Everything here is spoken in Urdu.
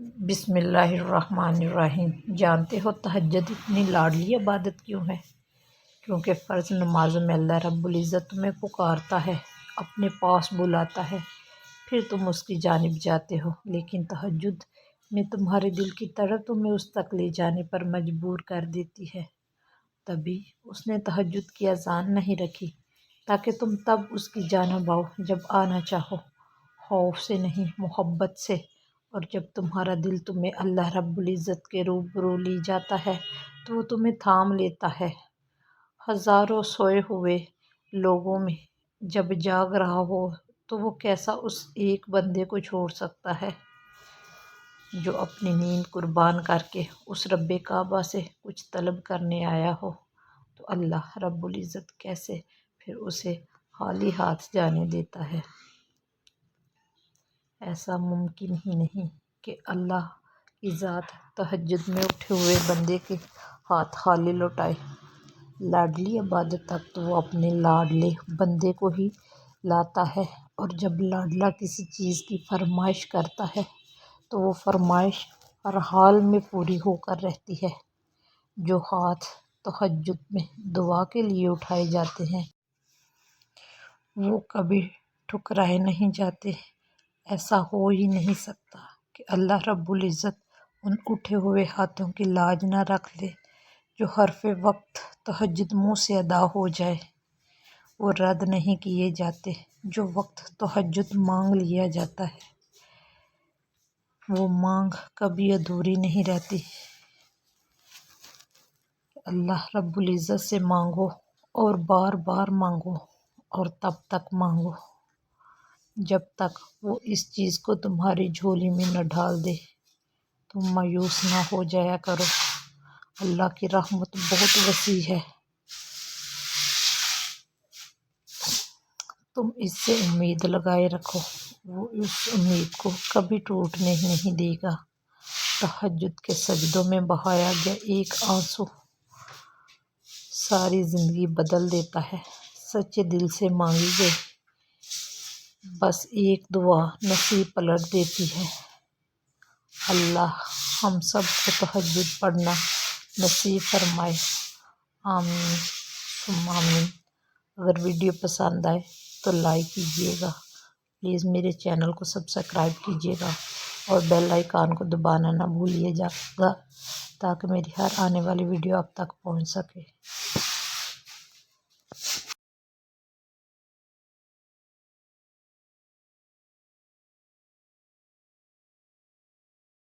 بسم اللہ الرحمن الرحیم۔ جانتے ہو تہجد اتنی لاڈلی عبادت کیوں ہے؟ کیونکہ فرض نمازوں میں اللہ رب العزت تمہیں پکارتا ہے، اپنے پاس بلاتا ہے، پھر تم اس کی جانب جاتے ہو، لیکن تہجد میں تمہارے دل کی طرف تمہیں اس تک لے جانے پر مجبور کر دیتی ہے۔ تبھی اس نے تہجد کی اذان نہیں رکھی تاکہ تم تب اس کی جانب آؤ جب آنا چاہو، خوف سے نہیں، محبت سے۔ اور جب تمہارا دل تمہیں اللہ رب العزت کے روبرو لے جاتا ہے تو وہ تمہیں تھام لیتا ہے۔ ہزاروں سوئے ہوئے لوگوں میں جب جاگ رہا ہو تو وہ کیسا اس ایک بندے کو چھوڑ سکتا ہے جو اپنی نیند قربان کر کے اس رب کعبہ سے کچھ طلب کرنے آیا ہو؟ تو اللہ رب العزت کیسے پھر اسے خالی ہاتھ جانے دیتا ہے؟ ایسا ممکن ہی نہیں کہ اللہ کی ذات تہجد میں اٹھے ہوئے بندے کے ہاتھ خالی لوٹائے۔ لاڈلی عبادت تک تو وہ اپنے لاڈلے بندے کو ہی لاتا ہے، اور جب لاڈلا کسی چیز کی فرمائش کرتا ہے تو وہ فرمائش ہر حال میں پوری ہو کر رہتی ہے۔ جو ہاتھ تہجد میں دعا کے لیے اٹھائے جاتے ہیں وہ کبھی ٹھکرائے نہیں جاتے۔ ایسا ہو ہی نہیں سکتا کہ اللہ رب العزت ان اٹھے ہوئے ہاتھوں کی لاج نہ رکھ لے جو حرف وقت تہجد منہ سے ادا ہو جائے۔ وہ رد نہیں کیے جاتے۔ جو وقت تہجد مانگ لیا جاتا ہے وہ مانگ کبھی ادھوری نہیں رہتی۔ اللہ رب العزت سے مانگو اور بار بار مانگو، اور تب تک مانگو جب تک وہ اس چیز کو تمہاری جھولی میں نہ ڈال دے۔ تم مایوس نہ ہو جایا کرو، اللہ کی رحمت بہت وسیع ہے۔ تم اس سے امید لگائے رکھو، وہ اس امید کو کبھی ٹوٹنے نہیں دے گا۔ تہجد کے سجدوں میں بہایا گیا ایک آنسو ساری زندگی بدل دیتا ہے۔ سچے دل سے مانگی گئی بس ایک دعا نصیب پلٹ دیتی ہے۔ اللہ ہم سب کو تہجد پڑھنا نصیب فرمائے، آمین ثم آمین۔ اگر ویڈیو پسند آئے تو لائک کیجیے گا، پلیز میرے چینل کو سبسکرائب کیجیے گا اور بیل آئیکن کو دبانا نہ بھولیے گا تاکہ میری ہر آنے والی ویڈیو آپ تک پہنچ سکے۔